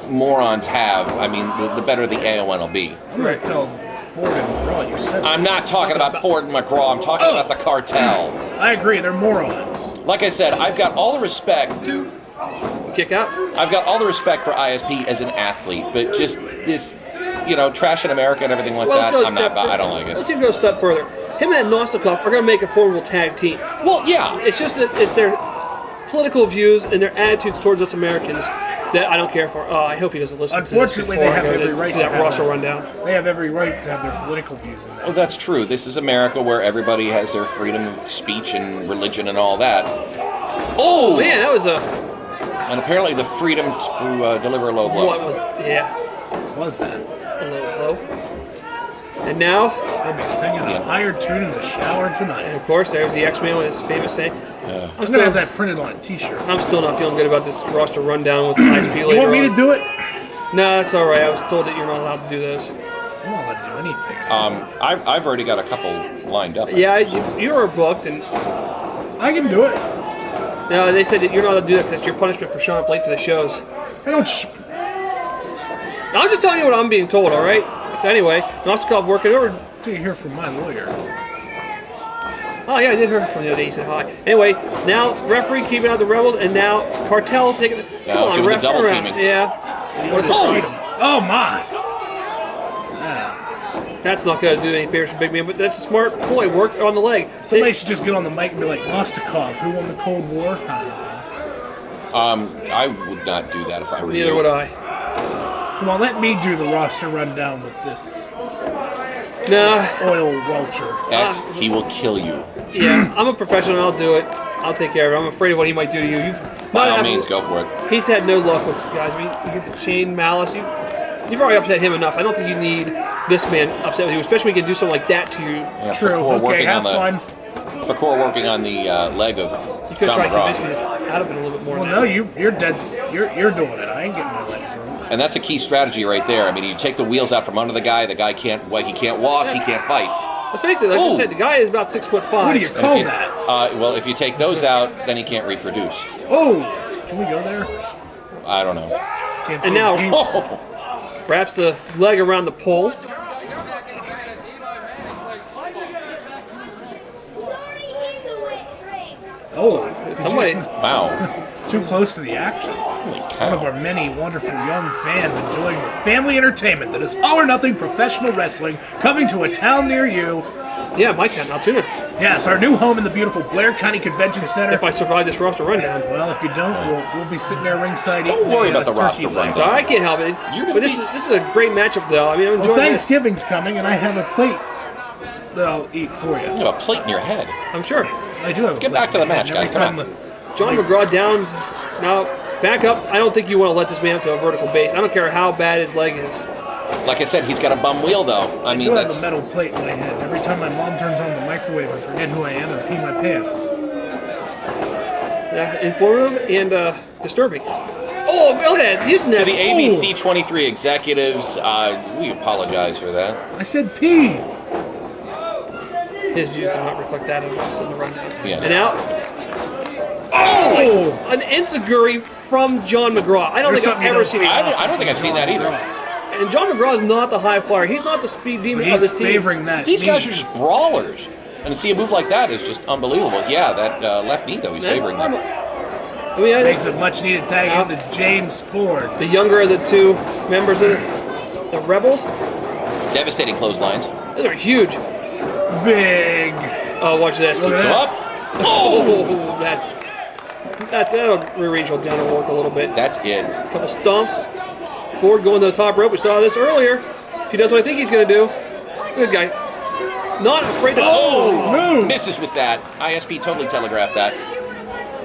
morons have, I mean, the better the AON will be. I'm going to tell Ford and McGraw you said I'm not talking about Ford and McGraw. I'm talking about the cartel. I agree. They're morons. Like I said, I've got all the respect. Kick out? I've got all the respect for ISP as an athlete, but just this, trash in America and everything like that, I don't like it. Let's even go a step further. Him and Nostikov are going to make a formidable tag team. Well, yeah. It's just that it's their political views and their attitudes towards us Americans that I don't care for. I hope he doesn't listen to this. Unfortunately, they have every right to that roster rundown. They have every right to have their political views in that. Well, that's true. This is America where everybody has their freedom of speech and religion and all that. Oh! Man, that was a... And apparently the freedom to deliver a low blow. What was... Yeah. What was that? A low blow. And now... They'll be singing a higher tune in the shower tonight. And of course, there's the X-Man with his famous saying. I'm going to have that printed on a t-shirt. I'm still not feeling good about this roster rundown with the ISP later. You want me to do it? No, it's all right. I was told that you're not allowed to do this. I'm not allowed to do anything. I've already got a couple lined up. Yeah, you were booked, and I can do it. no, they said that you're not allowed to do that because it's your punishment for showing up late to the shows. I don't. I'm just telling you what I'm being told. All right. So anyway, Nostikov working over. Do you hear from my lawyer? Oh yeah, I did hear from the other day. He said hi. Anyway, now referee keeping out the Rebels, and now cartel taking. Come on, doing the ref, double turn around. teaming. Yeah. What a surprise. Oh my! That's not going to do any favors for Big Man, but that's a smart ploy. Work on the leg. Somebody should just get on the mic and be like, Nostikov, who won the Cold War? I would not do that if I were you. Neither would I. Come on, let me do the roster rundown with this. No. Oil welcher. X, he will kill you. Yeah, I'm a professional. I'll do it. I'll take care of it. I'm afraid of what he might do to you. By all means, go for it. He's had no luck with guys. I mean, you get Shane Malice. You've already upset him enough. I don't think you need this man upset with you, especially when he can do something like that to you. Yeah, True. Okay, have fun. Fakor working on the leg of You could John try to convince McGraw. me out of it a little bit more. Well, no, you're dead. You're doing it. I ain't getting my leg broken. And that's a key strategy right there. I mean, you take the wheels out from under the guy can't walk, he can't fight. Let's face it, like I said, the guy is about 6'5". What do you call that? Well, if you take those out, then he can't reproduce. Oh, can we go there? I don't know. Can't see And now Oh. wraps the leg around the pole. Oh, Somebody. Wow. too close to the action. Holy One cow. of our many wonderful young fans enjoying the family entertainment that is all or nothing professional wrestling coming to a town near you. Yeah, my cat, Altoona. Yes, our new home in the beautiful Blair County Convention Center. If I survive this roster rundown. Well, if you don't, we'll be sitting there ringside. Don't eating worry about the roster turkey rundown. So I can't help it. You're gonna But this is a great matchup, though. I mean, I'm Well, enjoying this. Thanksgiving's coming, and I have a plate that I'll eat for you. You have a plate in your head. I'm sure. I do have. Let's get back to the match, guys. Come on. John McGraw down. Now, back up. I don't think you want to let this man up to a vertical base. I don't care how bad his leg is. Like I said, he's got a bum wheel, though. I mean, I do have that's... a metal plate in my head. Every time my mom turns on the microwave, I forget who I am and pee my pants. Informative and disturbing. Oh, look at that. Using that. To the ABC 23 executives, we apologize for that. I said pee. His views do not reflect that of us in the rundown. Yes. And out. Oh! An enziguri from John McGraw. I don't There's think I've something you ever don't seen see. it. I don't think I've seen that either. And John McGraw is not the high flyer. He's not the speed demon But of he's this team. favoring that. These knee. guys are just brawlers. And to see a move like that is just unbelievable. Yeah, that left knee, though, he's favoring them. I mean, I Makes think a much needed tag into James Ford. the younger of the two members of the Rebels, Devastating clotheslines. those are huge. Big. Oh, watch this. Look at So that. up. Oh, that'll rearrange your down and work a little bit. That's it. A couple stomps. Ford going to the top rope. We saw this earlier. If he does what I think he's going to do, good guy. not afraid to. Move! Misses with that. ISP totally telegraphed that.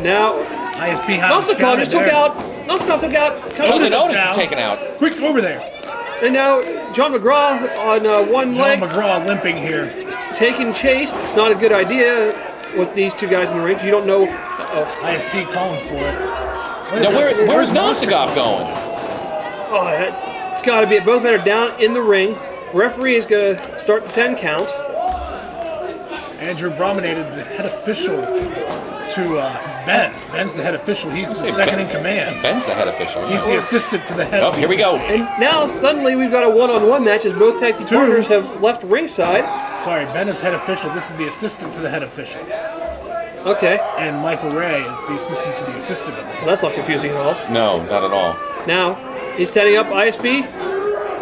Now, ISP has Noskov just took out. Noskov took out. Cousin Otis down. is taken out. Quick, over there. And now John McGraw on one John leg, McGraw limping here. taking chase. Not a good idea with these two guys in the ring. You don't know. ISP calling for it. Now, where's Noskov going? Oh, it's got to be. Both men are down in the ring. Referee is going to start the 10 count. Andrew Brominated, the head official, to Ben. Ben's the head official. He's the second in command. Ben's the head official. He's the assistant to the head. Oh, here we go. And now suddenly we've got a one-on-one match as both tag team partners have left ringside. Sorry, Ben is head official. This is the assistant to the head official. Okay. And Michael Ray is the assistant to the assistant of the head. Well, that's not confusing at all. No, not at all. Now he's setting up ISP,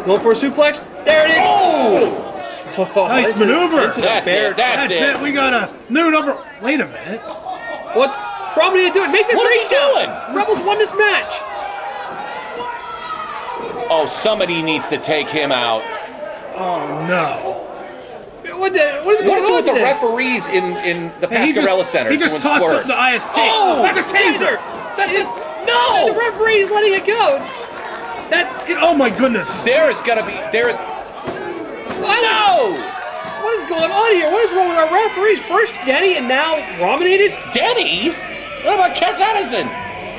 going for a suplex. There it is. Oh! Nice maneuver. That's it. That's it. We got a new number. Wait a minute. What's Bromley doing? Make the What is three he count. doing? Rebels won this match. Oh, somebody needs to take him out. Oh, no. What is going What is it on with the today? referees in the Hey, Pascarella Center He just doing tossed swerves? up the ISP. Oh! That's a taser. That's it. The No! referee's letting it go. Oh, my goodness. There is gonna be there. What? No! What is going on here? What is wrong with our referees? First Denny and now Brominated? Denny? What about Kes Edison?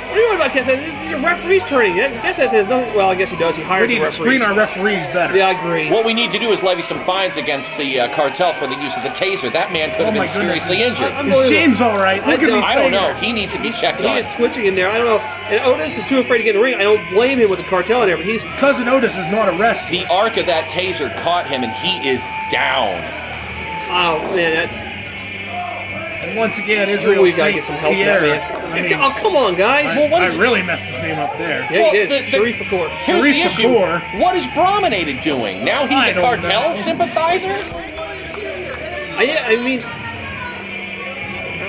What are you doing about Kess? These are referees turning. Kess has nothing. Well, I guess he does. He hires We need the to screen referees. our referees better. Yeah, I agree. What we need to do is levy some fines against the cartel for the use of the taser. That man could have my been goodness. seriously injured. Is James all right? Look at me. I don't know. He needs to be checked He on. is twitching in there. I don't know. And Otis is too afraid to get in the ring. I don't blame him with the cartel in there, but he's. Cousin Otis is not a wrestler. The arc of that taser caught him, and he is down. Oh man, that's. And once again, Israel We gotta St. get some help Pierre. from that man. Oh come on, guys. I really messed his name up there. Yeah, Well, he did. the- Sharif Kapoor. Here's the Sharif issue. Kapoor. What is Brominated doing? Now he's I a don't cartel know. sympathizer? I mean,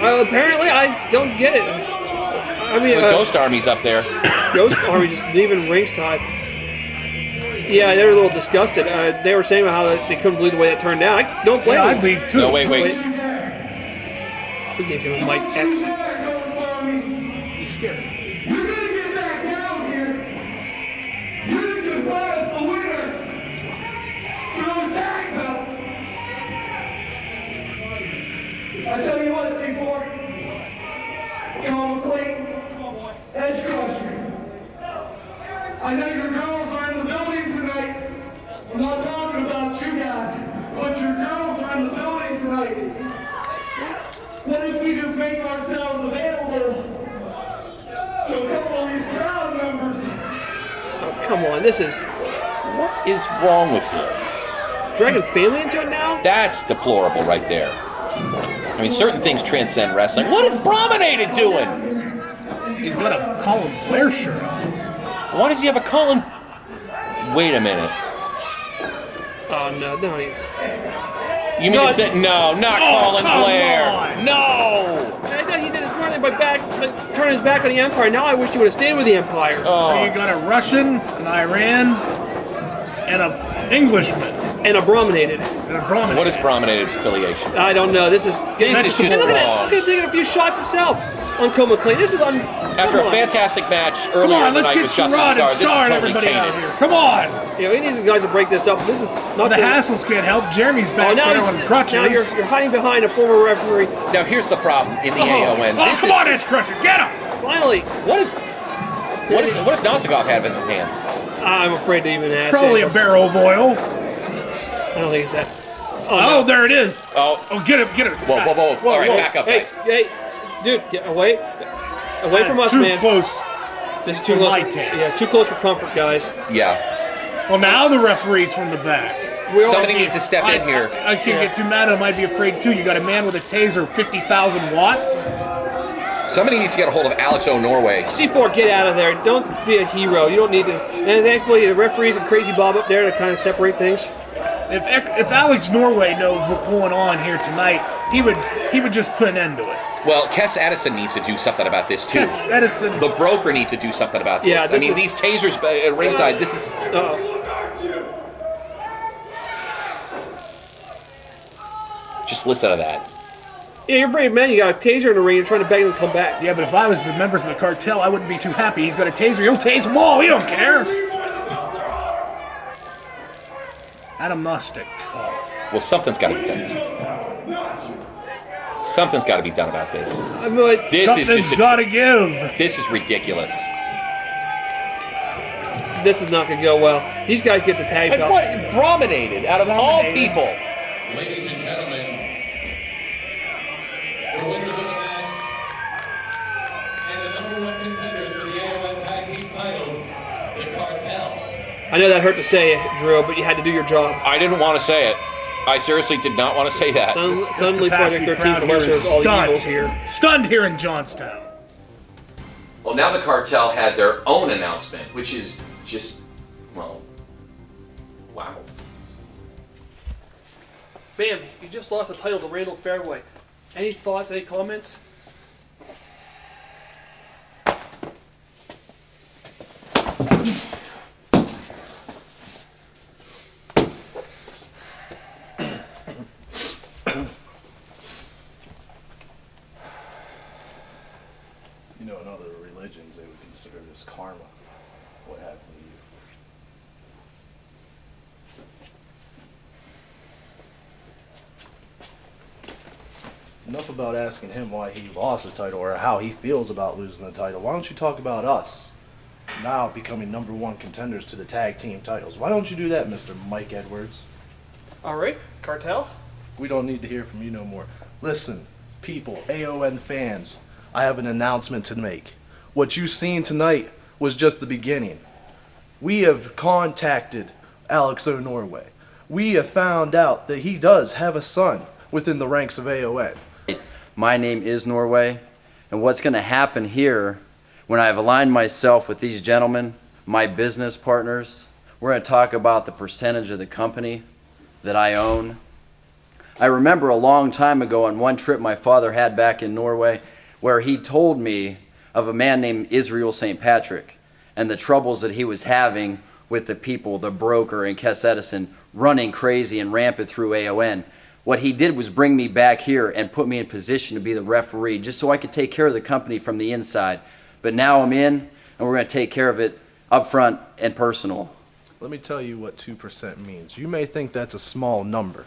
apparently I don't get it. I mean, The Ghost Army's up there. Ghost Army just leaving ringside. Yeah, they were a little disgusted. They were saying about how they couldn't believe the way it turned out. I don't blame Yeah, them. I'd leave too. No, wait. We gave him Mike X. He's scared. You're gonna get back down here. You're the class the winner. For those tag belts. I tell you what, C4. Tom McLean. Edge Crusher. I know your girls are in the building tonight. I'm not talking about you guys, but your girls are in the building tonight. What if we just make ourselves available to a couple of these crowd members? Oh, come on, this is What is wrong with him? dragging family into it now. That's deplorable right there. I mean, certain things transcend wrestling. What is Brominated doing? He's got a Colin Blair shirt on. Why does he have a Colin? Wait a minute. Oh no, don't even. You mean No, to say no? Not Colin come Blair. on. No. I thought he did this morning by turning his back on the Empire. Now I wish he would have stayed with the Empire. Oh. So you got a Russian, an Iran, and an Englishman, And abominated. and a Brahmin. What is Brominated's affiliation? I don't know. This is. This is just Look at it. wrong. Look at him taking a few shots himself on Cole McLean. This is on. After come a on. fantastic match Come earlier on, in the let's night get with Justin Sherrod Starr, and this is Starr and totally everybody out tainted. here. Come on. Yeah, we need some guys to break this up. This is not The Hassles can't help. Jeremy's Oh, back now, there on crutches. now you're hiding behind a former referee. Now here's the problem in the Oh. AON. Oh, This come is on, just- Edge Crusher, get him! what Finally, does Noskov have in his hands? I'm afraid to even ask. Probably a barrel of oil. I don't think it's that. Oh, there it is. Oh, Oh, get him, get him. whoa. All right, back up, Hey, guys. hey, dude, get away from us, Too man. close. This is too for close. my taste. Yeah, too close for comfort, guys. Yeah. Well, now the referee's from the back. Somebody needs to step in here. I can't get too mad at him. I'd be afraid too. You got a man with a taser, 50,000 watts. Somebody needs to get a hold of Alex O'Norway. C4, get out of there. Don't be a hero. You don't need to. And thankfully, the referees and Crazy Bob up there to kind of separate things. If Alex Norway knows what's going on here tonight, he would just put an end to it. Well, Kes Edison needs to do something about this too. Kes Edison. The broker needs to do something about this. Yeah, I this mean, is- these tasers at ringside. This is. Just listen to that. Yeah, you're a brave man. You got a taser in the ring. You're trying to beg him to come back. Yeah, but if I was the members of the cartel, I wouldn't be too happy. He's got a taser. He'll tase them all. We don't care. Adam Nostik. Well, something's got to be done. Something's got to be done about this. I'm like, Something's got to give. This is ridiculous. this is not going to go well. These guys get the tag And belt. what? Brominated, out of all people. Ladies and gentlemen, the winners of the match and the #1 contenders for the AON Tag Team titles, the Cartel. I know that hurt to say it, Drew, but you had to do your job. I didn't want to say it. I seriously did not want to say that. Suddenly Project 13 for Western all the Eagles here. Stunned here in Johnstown. Well, now the cartel had their own announcement, which is just, well, wow. Bam, you just lost the title to Randall Fairway. Any thoughts, any comments? You know, in other religions, they would consider this karma, what happened to you. Enough about asking him why he lost the title or how he feels about losing the title. Why don't you talk about us now becoming #1 contenders to the tag team titles? Why don't you do that, Mr. Mike Edwards? All right, Cartel. We don't need to hear from you no more. Listen, people, AON fans, I have an announcement to make. What you've seen tonight was just the beginning. We have contacted Alex O'Norway. We have found out that he does have a son within the ranks of AON. My name is Norway, and what's going to happen here when I've aligned myself with these gentlemen, my business partners, we're going to talk about the percentage of the company that I own. I remember a long time ago on one trip my father had back in Norway where he told me of a man named Israel St. Patrick and the troubles that he was having with the people, the broker and Kes Edison, running crazy and rampant through AON. What he did was bring me back here and put me in position to be the referee just so I could take care of the company from the inside. But now I'm in, and we're going to take care of it up front and personal. Let me tell you what 2% means. You may think that's a small number.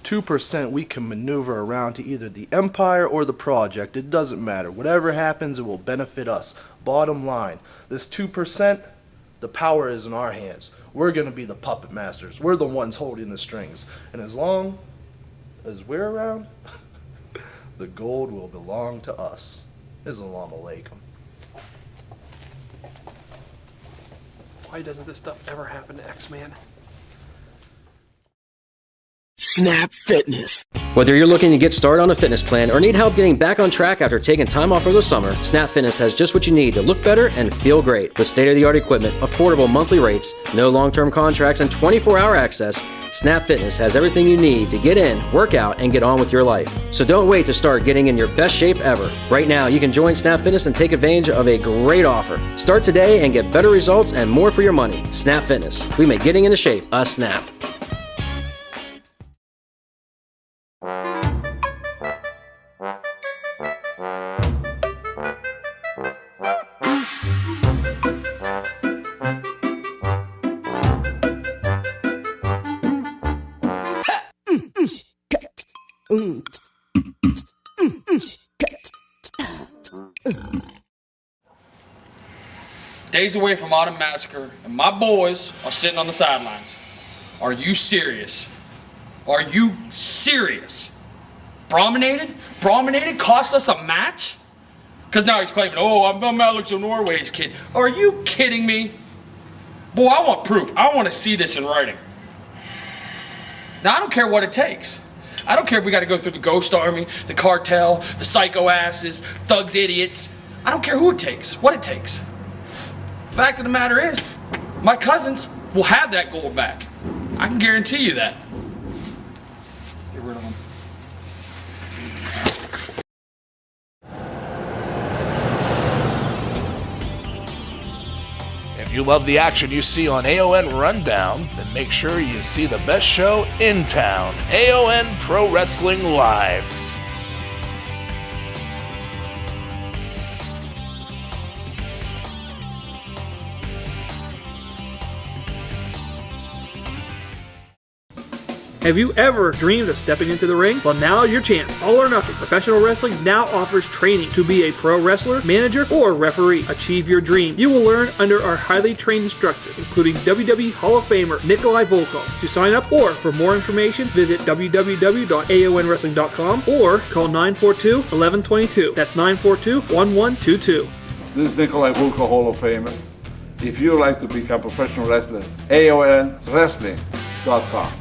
2% we can maneuver around to either the Empire or the Project. It doesn't matter. Whatever happens, it will benefit us. Bottom line, this 2%, the power is in our hands. We're going to be the puppet masters. We're the ones holding the strings. And as long as we're around, the gold will belong to us. Islam alaikum. Why doesn't this stuff ever happen to X-Man? Snap Fitness. Whether you're looking to get started on a fitness plan or need help getting back on track after taking time off for the summer, Snap Fitness has just what you need to look better and feel great. With state-of-the-art equipment, affordable monthly rates, no long-term contracts, and 24-hour access, Snap Fitness has everything you need to get in, work out, and get on with your life. So don't wait to start getting in your best shape ever. Right now, you can join Snap Fitness and take advantage of a great offer. Start today and get better results and more for your money. Snap Fitness. We make getting into shape a snap. Days away from Autumn Massacre, and my boys are sitting on the sidelines. Are you serious? Are you serious? Brominated? Brominated cost us a match? Because now he's claiming, oh, I'm Alex O'Norway's kid. Are you kidding me? Boy, I want proof. I want to see this in writing. Now, I don't care what it takes. I don't care if we got to go through the Ghost Army, the cartel, the psycho asses, thugs, idiots. I don't care who it takes, what it takes. Fact of the matter is, my cousins will have that gold back. I can guarantee you that. Get rid of them. If you you love the action you see on AON RunDown, then make sure you see the best show in town, AON Pro Wrestling Live. Have you ever dreamed of stepping into the ring? Well, now is your chance. All or Nothing Professional Wrestling now offers training to be a pro wrestler, manager, or referee. Achieve your dream. You will learn under our highly trained instructors, including WWE Hall of Famer Nikolai Volkov. To sign up or for more information, visit www.aonwrestling.com or call 942-1122. That's 942-1122. This is Nikolai Volkov, Hall of Famer. If you would like to become a professional wrestler, AONWrestling.com.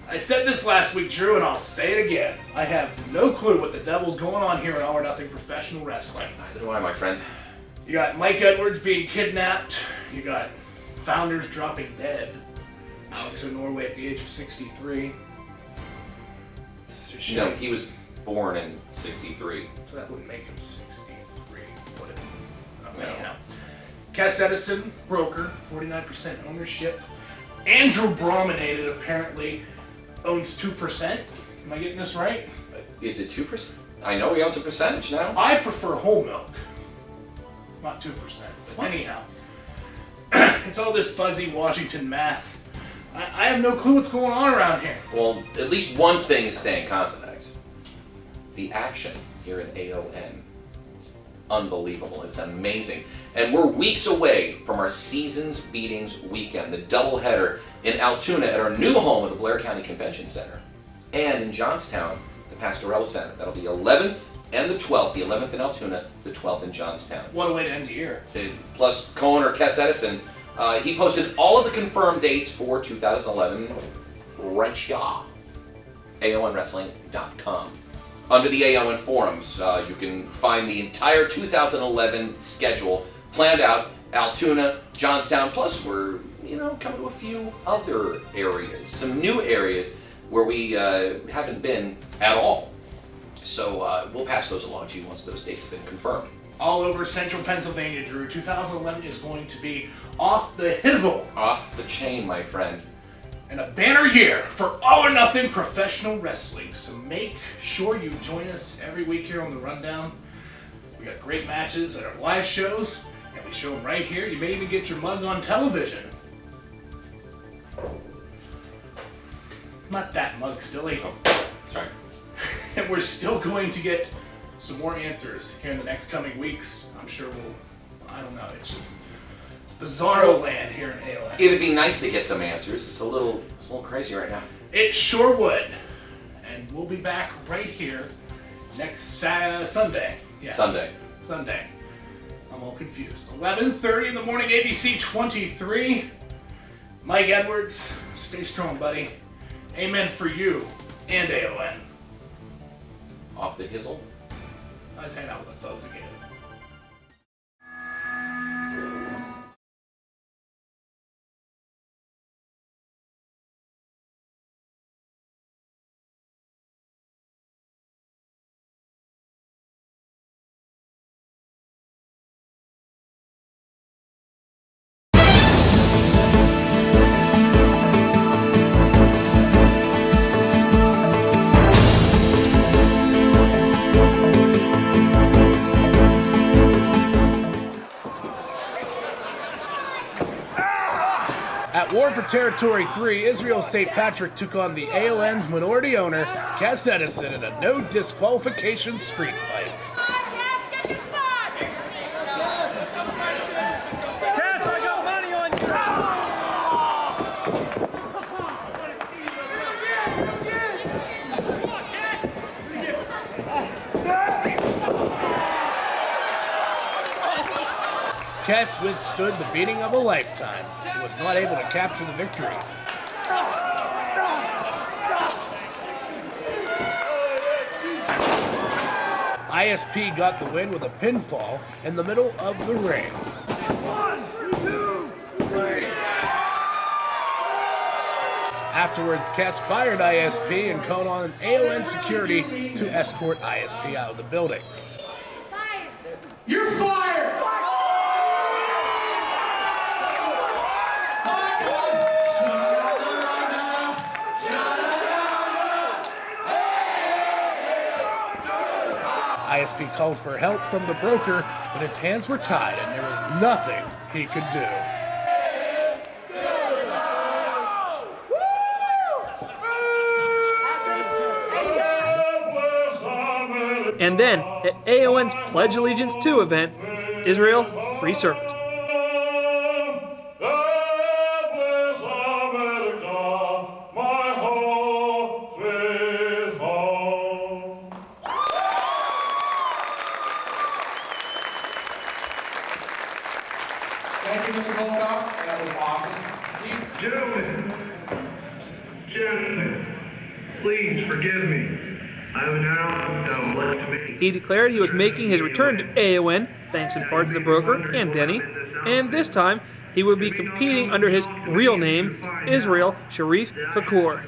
I said this last week, Drew, and I'll say it again. I have no clue what the devil's going on here in All or Nothing Professional Wrestling. Neither do I, my friend. You got Mike Edwards being kidnapped. You got founders dropping dead. Alex O'Norway at the age of 63. No, he was born in 63. So that wouldn't make him 63, would it? No. Anyhow. Cass Edison, broker, 49% ownership. Andrew Brominated apparently owns 2%. Am I getting this right? Is it 2%? I know he owns a percentage now. I prefer whole milk. Not 2%. But anyhow. It's all this fuzzy Washington math. I have no clue what's going on around here. Well, at least one thing is staying constant, X. The action here in AON is unbelievable. It's amazing. And we're weeks away from our Seasons Beatings weekend, the doubleheader in Altoona at our new home at the Blair County Convention Center. And in Johnstown, the Pastorella Center. That'll be 11th and the 12th. The 11th in Altoona, the 12th in Johnstown. What a way to end the year. Plus, co-owner Cass Edison, he posted all of the confirmed dates for 2011 right here. AONWrestling.com. Under the AON forums, you can find the entire 2011 schedule planned out. Altoona, Johnstown, plus we're coming to a few other areas, some new areas where we haven't been at all. So we'll pass those along to you once those dates have been confirmed. All over central Pennsylvania, Drew. 2011 is going to be off the hizzle. Off the chain, my friend. And a banner year for All or Nothing Professional Wrestling. So make sure you join us every week here on the Rundown. We got great matches at our live shows, and we show them right here. You may even get your mug on television. Not that mug, silly. Oh, sorry. And we're still going to get some more answers here in the next coming weeks. I'm sure I don't know, it's just bizarro land here in AON. It'd be nice to get some answers. It's a little crazy right now. It sure would. And we'll be back right here next Sunday. Yeah. Sunday. I'm all confused. 11:30 in the morning, ABC 23. Mike Edwards, stay strong, buddy. Amen for you and AON. Off the hizzle. I was hanging out with the thugs again. At War for Territory 3, Israel St. Patrick took on the AON's minority owner, Cass Edison, in a no disqualification street fight. Cass, I got money on you! Cass withstood the beating of a lifetime and was not able to capture the victory. ISP got the win with a pinfall in the middle of the ring. 1, 2, 3. Afterwards, Kess fired ISP and called on AON security to escort ISP out of the building. You're fired! ISP called for help from the broker, but his hands were tied and there was nothing he could do. And then, at AON's Pledge Allegiance 2 event, Israel resurfaced. Thank you, Mr. Volkoff. That was awesome. Gentlemen, please forgive me. I have now done what to me. He declared he was making his return to AON, thanks in part to the broker and Denny, and this time he would be competing under his real name, Israel Sharif Fakour.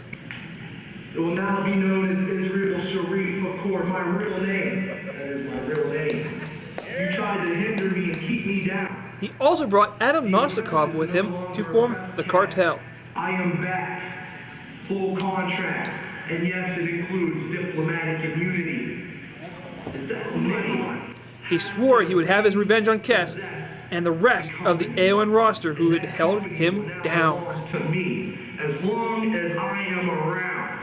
It will now be known as Israel Sharif Fakour, my real name. That is my real name. You tried to hinder me and keep me down. He also brought Adam Nostikov with him to form the cartel. I am back. Full contract. And yes, it includes diplomatic immunity. Is that money? He swore he would have his revenge on Kess and the rest of the AON roster who had held him down. To me, as long as I am around,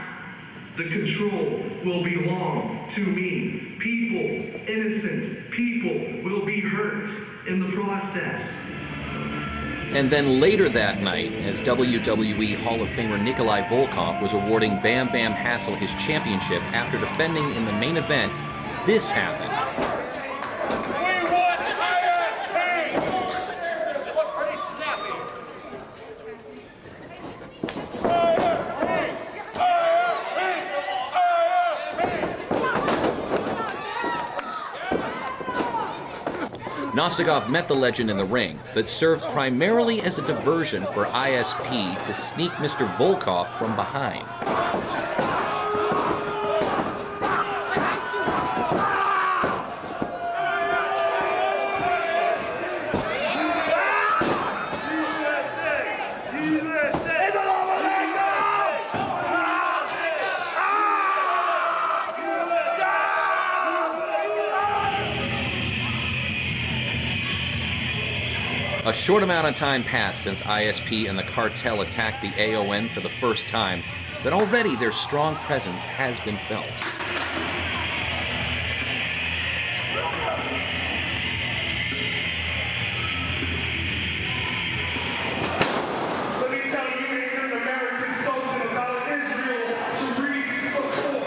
the control will belong to me. People, innocent people, will be hurt in the process. And then later that night, as WWE Hall of Famer Nikolai Volkoff was awarding Bam Bam Hassel his championship after defending in the main event, this happened. We want ISP! You look pretty snappy. Nostikov met the legend in the ring, but served primarily as a diversion for ISP to sneak Mr. Volkoff from behind. A short amount of time passed since ISP and the cartel attacked the AON for the first time, but already their strong presence has been felt. Let me tell you, ignorant American soldier, about Israel Sharif Fakour.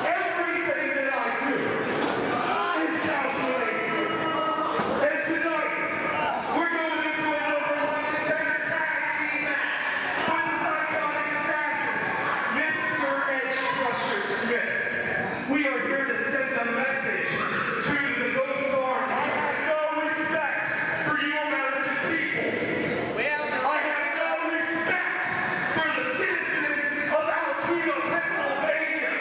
Everything that I do is calculated. And tonight, we're going into a number one contender tag team match with the psychotic assassin, Mr. Edge Crusher Smith. We are here to send a message to the Ghost Guard. I have no respect for you American people. I have no respect for the citizens of Altoona, Pennsylvania.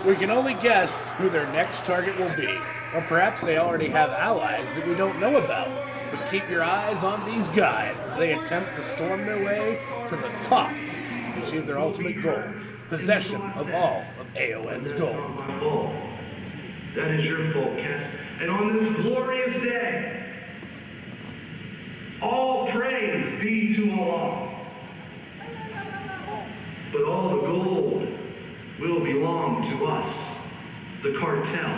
We can only guess who their next target will be, or perhaps they already have allies that we don't know about. But keep your eyes on these guys as they attempt to storm their way to the top and achieve their ultimate goal, possession of all of AON's gold. That is your fault, Kess. And on this glorious day, all praise be to Allah. But all the gold will belong to us, the cartel.